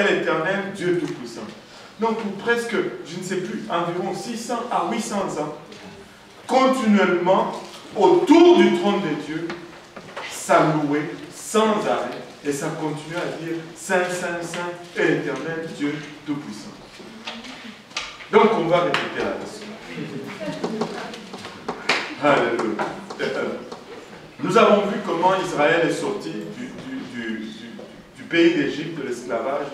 est l'Éternel, Dieu Tout-Puissant. Donc pour presque, je ne sais plus, environ 600 à 800 ans, continuellement, autour du trône de Dieu, ça louait sans arrêt, et ça continue à dire Saint, Saint, Saint est l'Éternel, Dieu Tout-Puissant. Donc on va répéter là-dessus. Alléluia. Nous avons vu comment Israël est sorti du pays d'Égypte, de l'esclavage.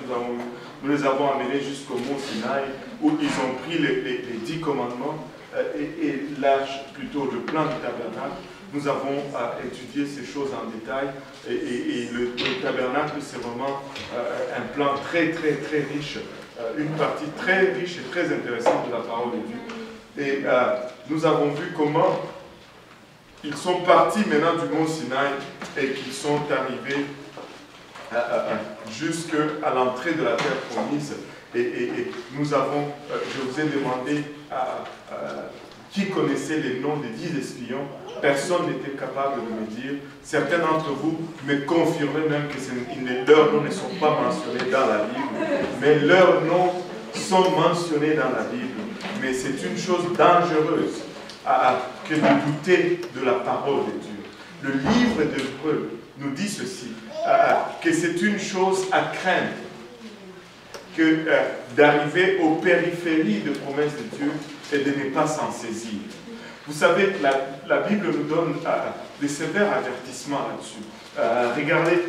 Nous les avons amenés jusqu'au mont Sinaï, où ils ont pris les 10 commandements et l'arche, plutôt le plan du tabernacle. Nous avons étudié ces choses en détail. Et le tabernacle, c'est vraiment un plan très, très, très riche. Une partie très riche et très intéressante de la parole de Dieu. Et nous avons vu comment ils sont partis maintenant du mont Sinaï et qu'ils sont arrivés jusqu'à l'entrée de la terre promise. Et nous avons, je vous ai demandé qui connaissait les noms des 10 espions. Personne n'était capable de me dire. Certains d'entre vous me confirmaient même que leurs noms ne sont pas mentionnés dans la Bible, mais leurs noms sont mentionnés dans la Bible. Mais c'est une chose dangereuse que de douter de la parole de Dieu. Le livre d'Hébreux nous dit ceci, que c'est une chose à craindre que d'arriver aux périphéries de promesses de Dieu et de ne pas s'en saisir. Vous savez, la Bible nous donne des sévères avertissements là-dessus. Regardez,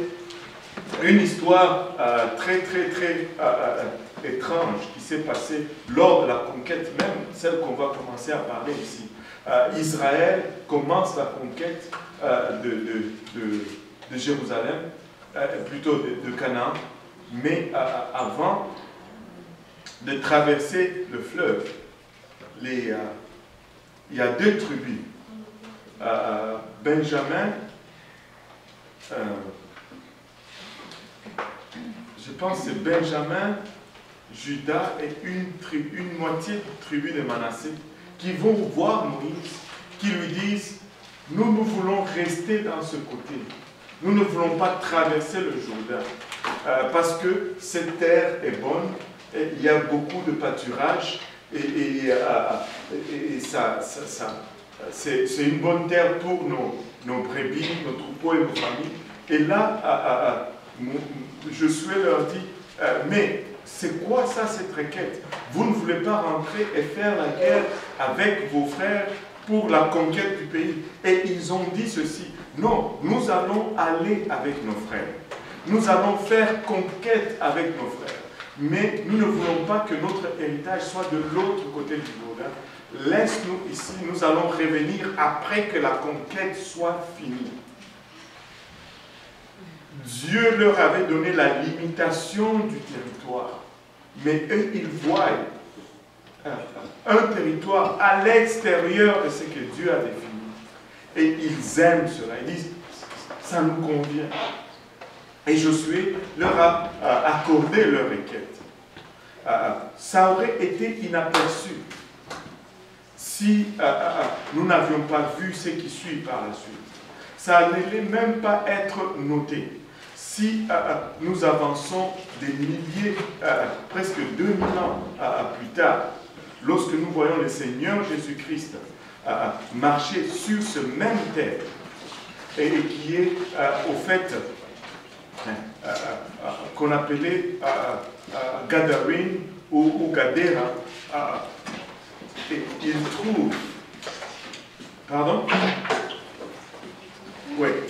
une histoire très, très, très étrange qui s'est passée lors de la conquête même, celle qu'on va commencer à parler ici. Israël commence la conquête de Jérusalem, plutôt de Canaan, mais avant de traverser le fleuve, il y a 2 tribus. Benjamin, je pense que c'est Benjamin, Judas et une moitié de tribu de Manassé qui vont voir Moïse, qui lui disent « Nous voulons rester dans ce côté. Nous ne voulons pas traverser le Jourdain parce que cette terre est bonne, et il y a beaucoup de pâturage et c'est une bonne terre pour nos brebis, nos troupeaux et nos familles. » Et là, Josué leur dit « Mais c'est quoi ça, cette requête? Vous ne voulez pas rentrer et faire la guerre avec vos frères pour la conquête du pays. » Et ils ont dit ceci, « Non, nous allons aller avec nos frères. Nous allons faire conquête avec nos frères. Mais nous ne voulons pas que notre héritage soit de l'autre côté du Jourdain. Laisse-nous ici, nous allons revenir après que la conquête soit finie. » Dieu leur avait donné la limitation du territoire. Mais eux, ils voient un territoire à l'extérieur de ce que Dieu a défini. Et ils aiment cela. Ils disent, ça nous convient. Et Josué leur a accordé leur requête. Ça aurait été inaperçu si nous n'avions pas vu ce qui suit par la suite. Ça n'allait même pas être noté. Si nous avançons des milliers, presque 2000 ans plus tard, lorsque nous voyons le Seigneur Jésus-Christ marcher sur ce même terre, et qui est au fait qu'on appelait Gadarène ou Gadara, et il trouve,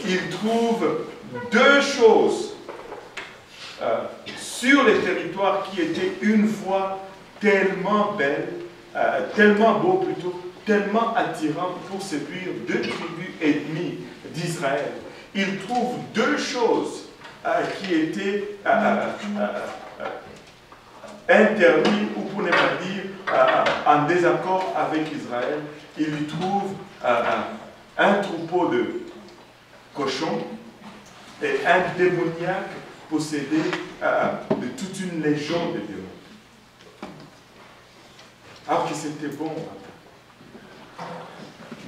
il trouve 2 choses sur les territoires qui étaient une fois tellement belles, tellement beaux plutôt, tellement attirants pour séduire 2 tribus ennemies d'Israël. Il trouve 2 choses qui étaient interdites, ou pour ne pas dire en désaccord avec Israël. Il y trouve un troupeau de cochons et un démoniaque possédé de toute une légion de démons. Alors que c'était bon.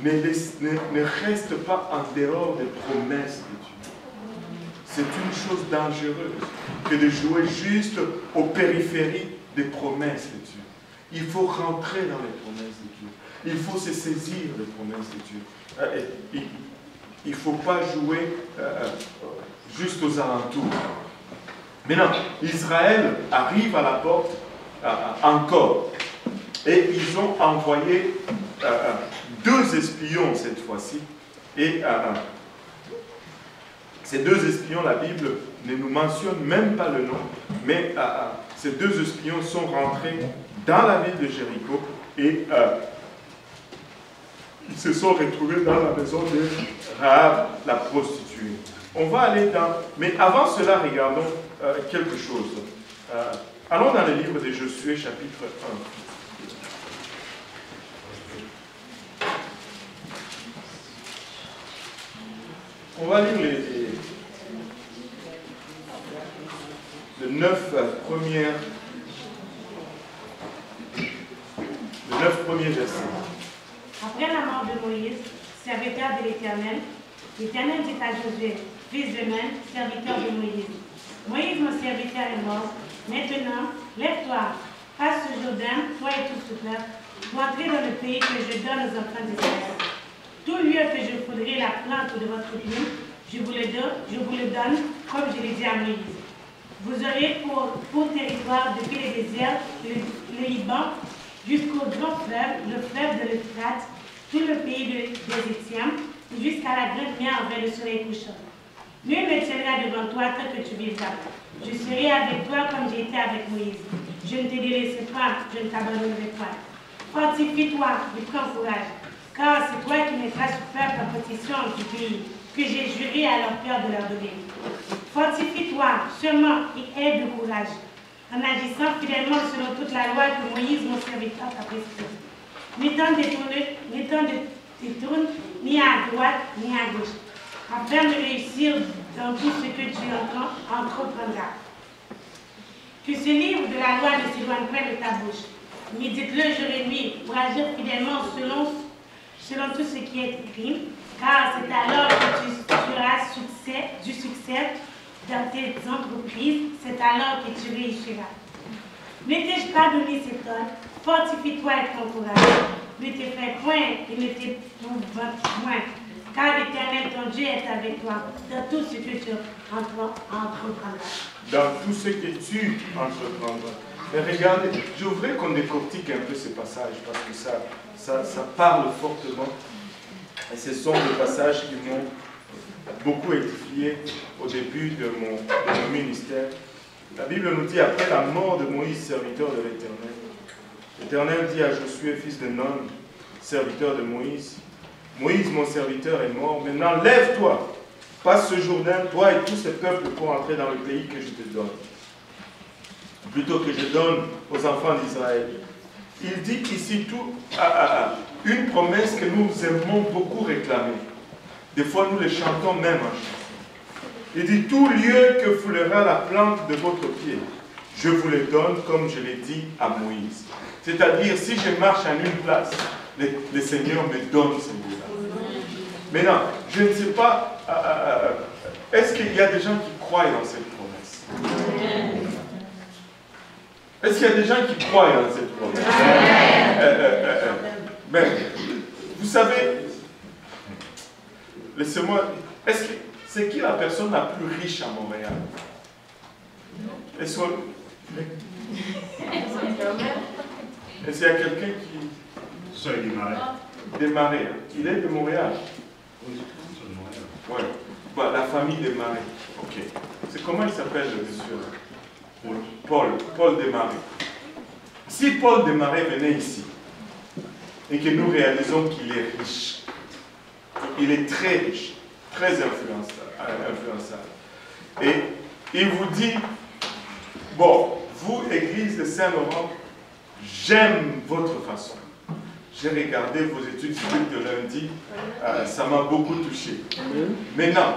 Ne reste pas en dehors des promesses de Dieu. c'est une chose dangereuse que de jouer juste aux périphéries des promesses de Dieu. Il faut rentrer dans les promesses de Dieu. Il faut se saisir des promesses de Dieu. Il ne faut pas jouer juste aux alentours. Maintenant, Israël arrive à la porte encore. Et ils ont envoyé 2 espions cette fois-ci. Et ces 2 espions, la Bible ne nous mentionne même pas le nom, mais ces 2 espions sont rentrés dans la ville de Jéricho et ils se sont retrouvés dans la maison de Rahab, la prostituée. On va aller dans... Mais avant cela, regardons quelque chose. Allons dans le livre de Josué, chapitre 1. On va lire les 9 premiers versets. Après la mort de Moïse, serviteur de l'Éternel, l'Éternel dit à Josué, fils de Nun, serviteur de Moïse, Moïse, mon serviteur, est mort. Maintenant, lève-toi, passe ce Jourdain, toi et tout ce peuple, pour entrer dans le pays que je donne aux enfants d'Israël. Tout lieu que je foudrai la plante de votre vigne, je vous le donne, comme je l'ai dit à Moïse. Vous aurez pour territoire depuis les déserts, le Liban, jusqu'au grand fleuve, le fleuve de l'Euphrate, tout le pays des Étiens, jusqu'à la grande mer vers le soleil couchant. Nul ne tiendra devant toi tant que tu vivras. Je serai avec toi comme j'ai été avec Moïse. Je ne te délaisserai pas, je ne t'abandonnerai pas. Fortifie-toi et prends courage, car c'est toi qui mettras ce peuple en possession du pays, que j'ai juré à leur père de leur donner. Fortifie-toi seulement et aie de courage, en agissant fidèlement selon toute la loi que Moïse, mon serviteur, t'a prescrite. N'étant détourne ni à droite ni à gauche, afin de réussir dans tout ce que tu entreprendras. Que ce livre de la loi ne s'éloigne pas de ta bouche. Médite-le jour et nuit pour agir fidèlement selon tout ce qui est écrit, car c'est alors que tu auras du succès dans tes entreprises, c'est alors que tu réussiras. Ne t'ai-je pas donné cet ordre? Fortifie-toi et prends courage. Ne t'effraie point et ne t'éprouve point, car l'Éternel ton Dieu est avec toi dans tout ce que tu entreprendras. Dans tout ce que tu entreprendras. Mais regardez, je voudrais qu'on décortique un peu ce passage parce que ça parle fortement. Et ce sont des passages qui m'ont beaucoup édifié au début de mon ministère. La Bible nous dit, après la mort de Moïse, serviteur de l'Éternel, l'Éternel dit à Josué, fils de Nun, serviteur de Moïse, Moïse, mon serviteur, est mort. Maintenant, lève-toi, passe ce Jourdain, toi et tout ce peuple, pour entrer dans le pays que je te donne. Plutôt que je donne aux enfants d'Israël. Il dit ici une promesse que nous aimons beaucoup réclamer. Des fois, nous les chantons même en chant. Il dit, tout lieu que foulera la plante de votre pied, je vous le donne comme je l'ai dit à Moïse. C'est-à-dire, si je marche en une place, le Seigneur me donne ce lieu-là. Maintenant, je ne sais pas, est-ce qu'il y a des gens qui croient dans cette promesse? Est-ce qu'il y a des gens qui croient dans cette promesse? Mais, vous savez, laissez-moi, est-ce que c'est qui la personne la plus riche à Montréal? Est-ce qu'il y a quelqu'un qui... C'est des Marais. Il est de Montréal. Oui. Bon, la famille des Marais. Ok. C'est comment il s'appelle le monsieur? Paul Desmarais. Si Paul Desmarais venait ici et que nous réalisons qu'il est riche, il est très riche, très influençable, et il vous dit, bon, vous, Église de Saint-Laurent, j'aime votre façon. J'ai regardé vos études civiques de lundi, ça m'a beaucoup touché. Maintenant,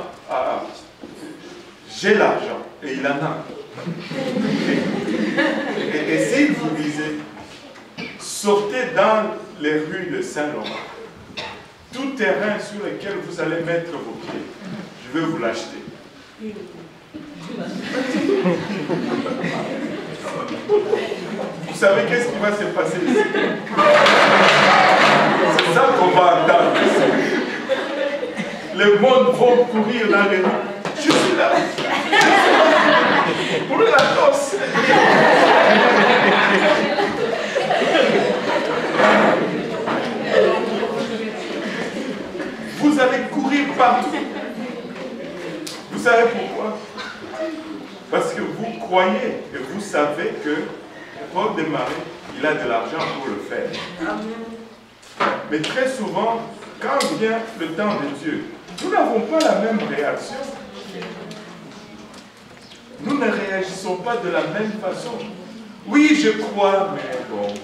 j'ai l'argent, et il en a. Et s'il vous disait, sortez dans les rues de Saint-Laurent, tout terrain sur lequel vous allez mettre vos pieds, je veux vous l'acheter. Vous savez qu'est-ce qui va se passer ici? C'est ça qu'on va entendre ici. Le monde va courir dans les rues. Je suis là. Pour la tosse. Vous allez courir partout. Vous savez pourquoi? Parce que vous croyez et vous savez que Paul Desmarais, il a de l'argent pour le faire. Mais très souvent, quand vient le temps de Dieu, nous n'avons pas la même réaction. Nous ne réagissons pas de la même façon. Oui, je crois, mais bon.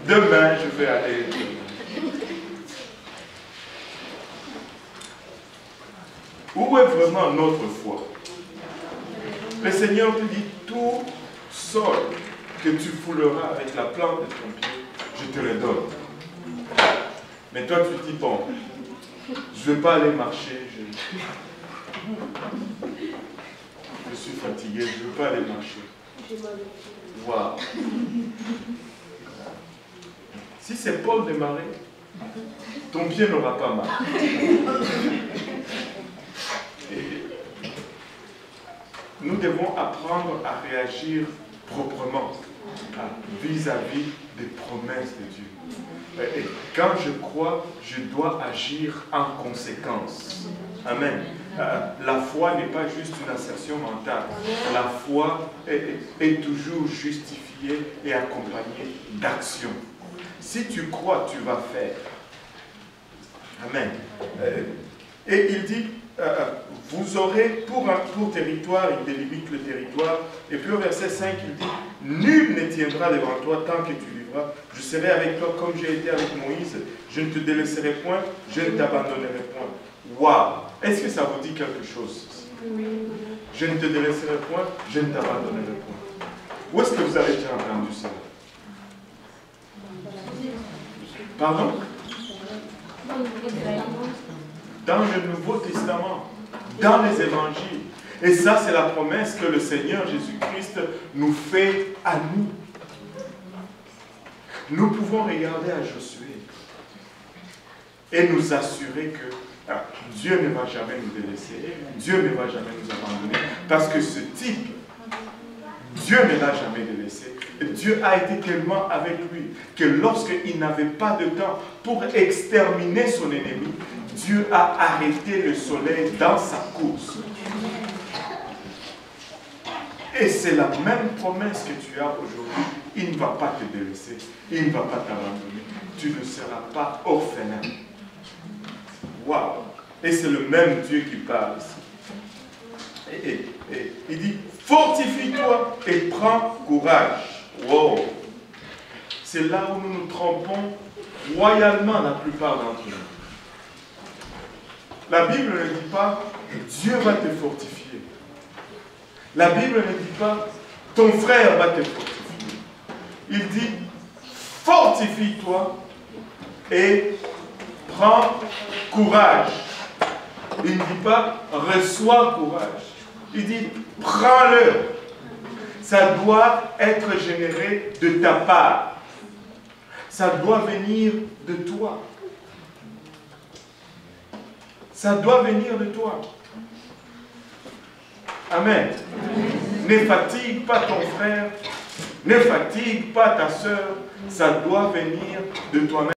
Demain, je vais aller. Où est vraiment notre foi? Le Seigneur te dit, tout sol que tu fouleras avec la plante de ton pied, je te le donne. Mais toi, tu dis, bon, je ne vais pas aller marcher, je suis fatigué, je ne veux pas aller marcher. Wow. Si c'est Paul Desmarais, ton pied n'aura pas mal. Et nous devons apprendre à réagir proprement vis-à-vis des promesses de Dieu. Et quand je crois, je dois agir en conséquence. Amen. La foi n'est pas juste une assertion mentale. La foi est toujours justifiée et accompagnée d'action. Si tu crois, tu vas faire. Amen. Et il dit, vous aurez pour territoire, il délimite le territoire. Et puis au verset 5, il dit, nul ne tiendra devant toi tant que tu vivras. Je serai avec toi comme j'ai été avec Moïse. Je ne te délaisserai point, je ne t'abandonnerai point. Waouh! Est-ce que ça vous dit quelque chose? Oui. Je ne te délaisserai point, je ne t'abandonnerai point. Où est-ce que vous avez déjà entendu ça? Pardon? Dans le Nouveau Testament, dans les évangiles. Et ça, c'est la promesse que le Seigneur Jésus-Christ nous fait à nous. Nous pouvons regarder à Josué et nous assurer que Dieu ne va jamais nous délaisser, Dieu ne va jamais nous abandonner, parce que ce type, Dieu ne l'a jamais délaissé. Dieu a été tellement avec lui que lorsqu'il n'avait pas de temps pour exterminer son ennemi, Dieu a arrêté le soleil dans sa course. Et c'est la même promesse que tu as aujourd'hui. Il ne va pas te délaisser, il ne va pas t'abandonner. Tu ne seras pas orphelin. Waouh! Et c'est le même Dieu qui parle ici. Et il dit, fortifie-toi et prends courage. Wow! C'est là où nous nous trompons royalement la plupart d'entre nous. La Bible ne dit pas, Dieu va te fortifier. La Bible ne dit pas, ton frère va te fortifier. Il dit, fortifie-toi et prends courage. Il ne dit pas, reçois courage. Il dit, prends-le. Ça doit être généré de ta part. Ça doit venir de toi. Ça doit venir de toi. Amen. Ne fatigue pas ton frère, ne fatigue pas ta soeur, ça doit venir de toi-même.